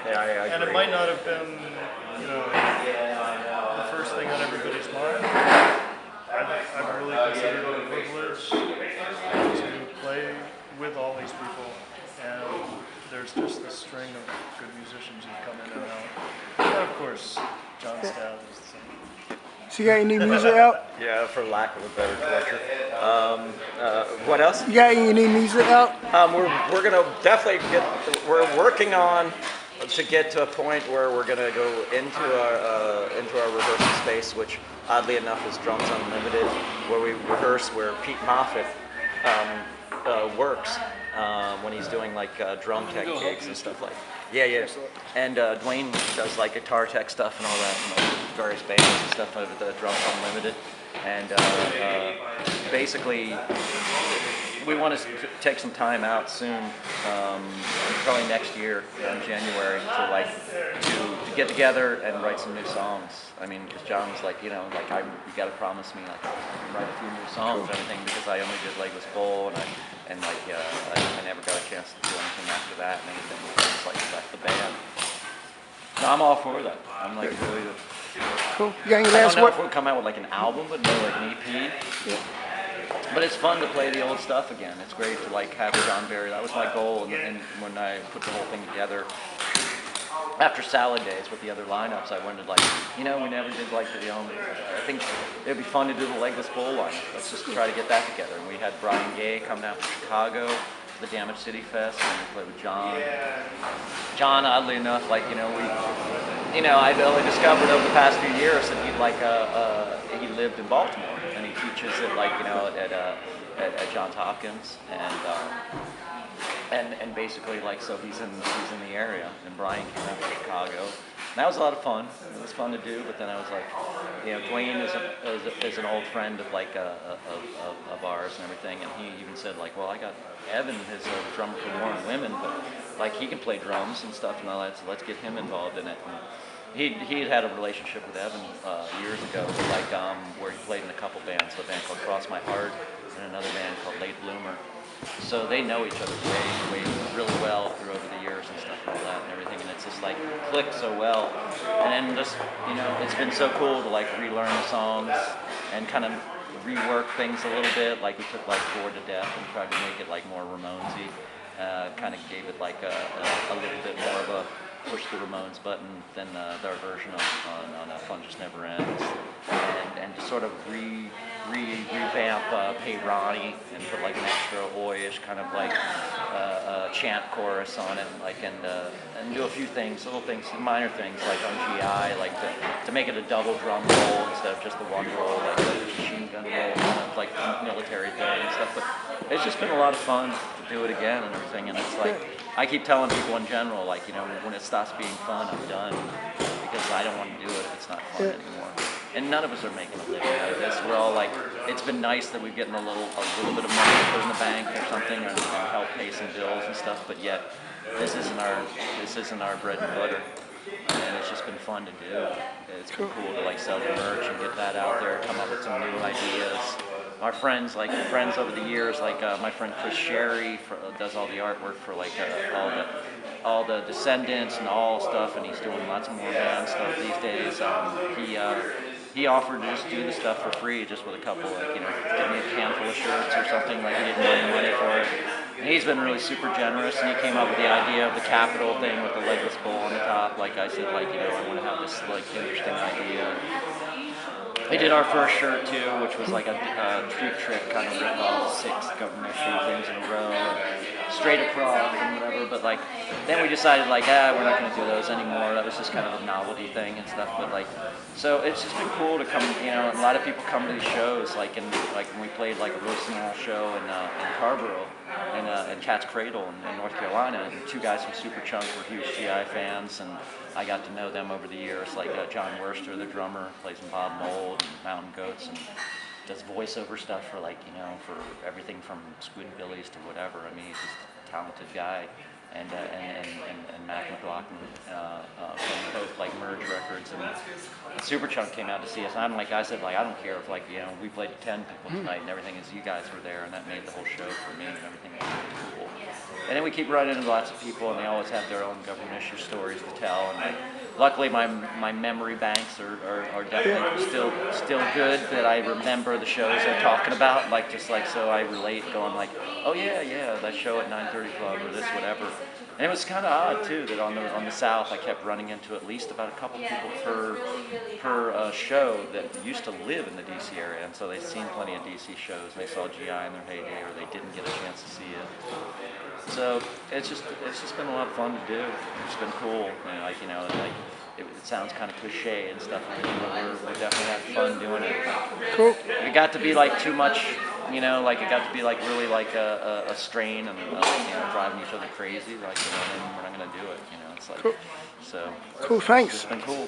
Yeah, I And agree. it might not have been, the first thing on everybody's mind. I've really considered it a privilege to play with all these people, and there's just this string of good musicians who come in and out. And of course, John Stab is the same. So you got any new music out? Yeah, for lack of a better torture. What else? You got any new music out? We're gonna definitely get. We're working on to get to a point where we're gonna go into our rehearsal space, which oddly enough is Drums Unlimited, where we rehearse where Pete Moffat works when he's doing like drum tech gigs and stuff like. Yeah. And Dwayne does like guitar tech stuff and all that, various bands and stuff over the Drums Unlimited. And basically, we want to take some time out soon, probably next year in January, to get together and write some new songs. I mean, because John was like, you got to promise me like I can write a few new songs and everything, because I only did Legless Bull I never got a chance to do anything after that and anything. I just like left the band. No, I'm all for that. I'm like really. Cool. You got any I last don't know word? if we'll come out with like an album, but more like an EP. Yeah. But it's fun to play the old stuff again. It's great to like have John Barry. That was my goal, and when I put the whole thing together after Salad Days with the other lineups, I wanted like, we never did like I think it'd be fun to do the Legless Bull lineup. Let's just try to get that together. And we had Brian Gay coming out from Chicago, the Damage City Fest, and we played with John. John, oddly enough, I only discovered over the past few years that he lived in Baltimore, and he teaches at at Johns Hopkins, and basically so he's in the area. And Brian came out from Chicago. And that was a lot of fun. It was fun to do, but then I was like, Dwayne is an old friend of of ours and everything, and he even said well, I got Evan, his drummer for Warren Women, but he can play drums and stuff and all that, so let's get him involved in it. And he had a relationship with Evan years ago, where he played in a couple bands, a band called Cross My Heart and another band called Late Bloomer. So they know each other way really well through over the years and stuff and all that and everything, and it's just clicked so well. And then just it's been so cool to relearn the songs and kind of rework things a little bit. We took Bored to Death and tried to make it more Ramonesy. Kind of gave it a little bit more of a push the Ramones button than their version on Fun Just Never Ends, and to sort of revamp Hey Ronnie and put an extra oi-ish kind of chant chorus on it, and do a few things, little things, minor things on GI, to make it a double drum roll instead of just the one roll, the machine gun roll, kind of military thing and stuff. But it's just been a lot of fun to do it again and everything, and it's I keep telling people in general, when it stops being fun, I'm done, because I don't want to do it if it's not fun anymore. And none of us are making a living out of this. We're all it's been nice that we're getting a little bit of money to put in the bank or something, and help pay some bills and stuff. But yet, this isn't our bread and butter, and it's just been fun to do. It's been cool to sell the merch and get that out there, come up with some new ideas. Our friends, friends over the years, my friend Chris Sherry does all the artwork for all the Descendants and all stuff, and he's doing lots more band stuff these days. He offered to just do the stuff for free, just with a couple, give me a handful of shirts or something, he didn't want any money for it. And he's been really super generous, and he came up with the idea of the Capitol thing with the Legless Bull on the top. I said, I want to have this interesting idea. They did our first shirt too, which was a Treat Trick kind of rip off 6 government issue things in a row, straight across and whatever. But then we decided we're not going to do those anymore. That was just kind of a novelty thing and stuff. But so it's just been cool to come. A lot of people come to these shows. When we played a real small show in Carborough, in Cat's Cradle in North Carolina, and 2 guys from Superchunk were huge GI fans, and I got to know them over the years. John Worster, the drummer, plays in Bob Mould and Mountain Goats, and does voiceover stuff for for everything from Squidbillies to whatever. I mean, he's just a talented guy. And Mac McLaughlin from both Merge Records and Superchunk came out to see us. And I said, I don't care if we played to 10 people tonight and everything, as you guys were there, and that made the whole show for me, and everything was really cool. And then we keep running into lots of people, and they always have their own government issue stories to tell. And like, luckily my memory banks are definitely still good, that I remember the shows they're talking about, like just like, so I relate, going like, oh yeah, that show at 9:30 Club or this whatever. And it was kind of odd too that on the South I kept running into at least about a couple people per show that used to live in the DC area, and so they've seen plenty of DC shows. And they saw GI in their heyday, or they didn't get a chance to see it. So it's just been a lot of fun to do. It's been cool. And like, you know, like it sounds kind of cliche and stuff, but we definitely had fun doing it. Cool. It got to be like too much, you know, like it got to be like really like a strain, and you know, driving each other crazy. Like, you know, then we're not gonna do it. You know, it's like, Cool. so Cool, thanks. it's been cool.